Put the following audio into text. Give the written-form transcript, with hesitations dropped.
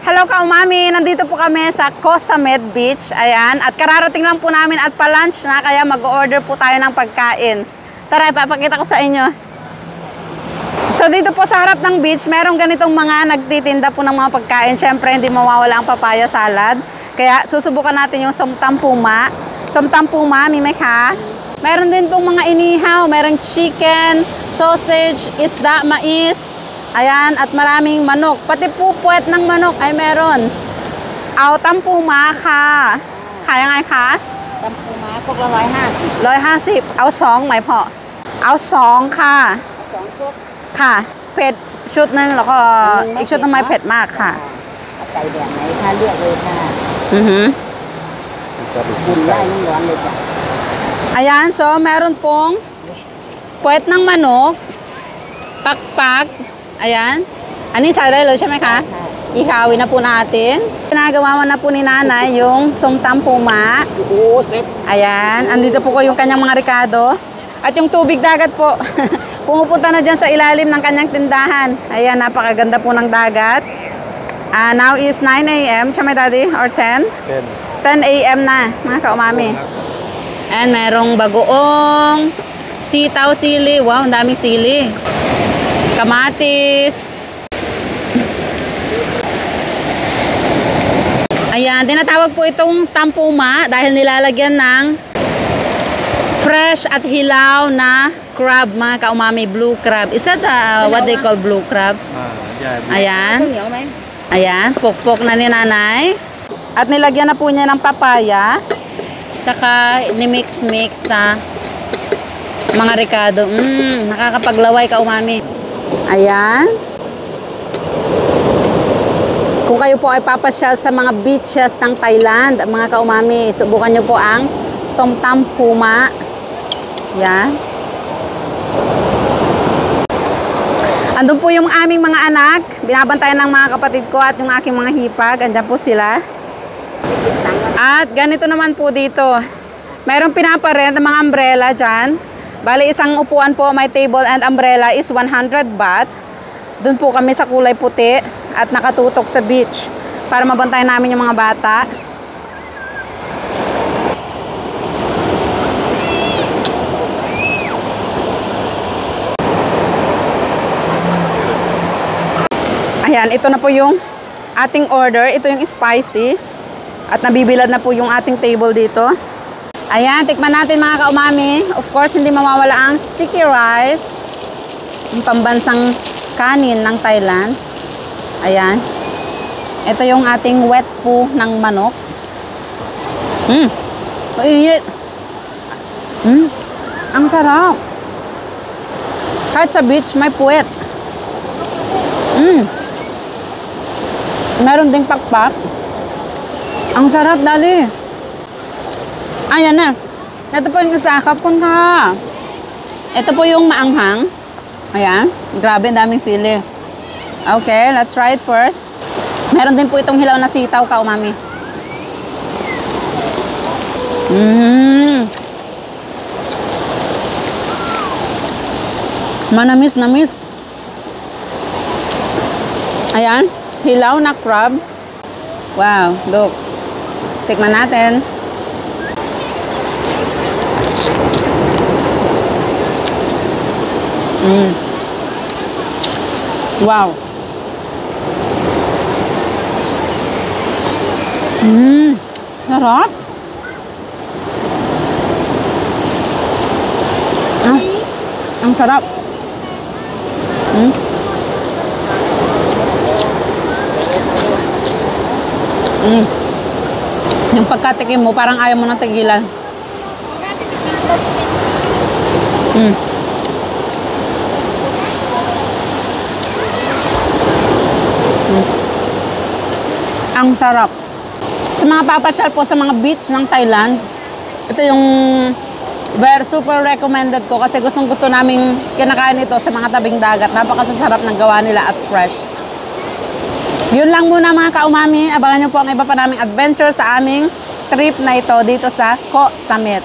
Hello ka-umami! Nandito po kami sa Koh Samet Beach. Ayan. At kararating lang po namin at pa-lunch na, kaya mag-order po tayo ng pagkain. Tara, ipapakita ko sa inyo. So dito po sa harap ng beach, merong ganitong mga nagtitinda po ng mga pagkain. Siyempre, hindi mawawala ang papaya salad. Kaya susubukan natin yung somtam puma. Somtam puma, mimay ka. Meron din pong mga inihaw. Merong chicken, sausage, isda, mais. Ayan, at maraming manok. Pati po puwet ng manok ay meron. Ao tampuma ka. Kaya nga ka? Tampuma, pok la 150 150. Ao songไหม po? Ao song ค่ะ 2 พวก ค่ะ เผ็ดชุดนึงแล้วก็อีกชุดนึงไม่เผ็ดมากค่ะ เอาใจแบบไหนคะเลือกเลยค่ะ บุญได้ร้อนๆเลยจ้ะ Ayan, so meron pong puwet ng manok, pakpak, ayan. Ano yung salad, siya, ka? Ihawin na po natin. Ginagawa na po ni nanay yung somtam puma. Ayan, andito po ko yung kanyang mga rekado. At yung tubig dagat po, pumupunta na dyan sa ilalim ng kanyang tindahan. Ayan, napakaganda po ng dagat. Now is 9 a.m. Siya, may daddy? Or 10? 10 a.m. na, mga kaumami. And merong bagoong, sitaw, sili. Wow, ang daming sili. Kamatis. Ayan, tinatawag po itong tampuma dahil nilalagyan ng fresh at hilaw na crab, mga kaumami, blue crab. Is that what they call blue crab? Ayan. Ayan, pokpok na ni nanay. At nilagyan na po niya ng papaya. Tsaka ni-mix-mix sa mga rekado. Nakakapaglaway ka, umami. Ayan. Kung kayo po ay papasyal sa mga beaches ng Thailand, mga kaumami, subukan nyo po ang somtam puma. Ayan. Andun po yung aming mga anak. Binabantayan ng mga kapatid ko at yung aking mga hipag. Andyan po sila. At ganito naman po dito. Mayroong pinaparent ng mga umbrella dyan. Bali, isang upuan po, may table and umbrella is 100 baht. Doon po kami sa kulay puti at nakatutok sa beach para mabantayan namin yung mga bata. Ayan, ito na po yung ating order. Ito yung spicy. At nabibilad na po yung ating table dito. Ayan, tikman natin mga kaumami. Of course, hindi mawawala ang sticky rice. Yung pambansang kanin ng Thailand. Ayan. Ito yung ating wet po ng manok. Mainit. Ang sarap. Kahit sa beach, may puwet. Meron ding pakpak. Ang sarap, dali. Ayan na. Ito po yung isa. Kapun ka. Ito po yung maanghang. Ayan. Grabe, daming sili. Okay, let's try it first. Meron din po itong hilaw na sitaw ka, umami. Manamis-namis. Ayan. Hilaw na crab. Wow, look. Tikman natin. Wow. Sarap. Ang sarap. Yung pagkatikim mo, parang ayaw mo nang tigilan. Ang sarap. Sa mga papasyal po sa mga beach ng Thailand, ito yung super recommended ko kasi gustong-gusto naming kinakain ito sa mga tabing dagat. Napakasasarap ng gawa nila at fresh. Yun lang muna mga kaumami. Abangan nyo po ang iba pa naming adventure sa aming trip na ito dito sa Koh Samet.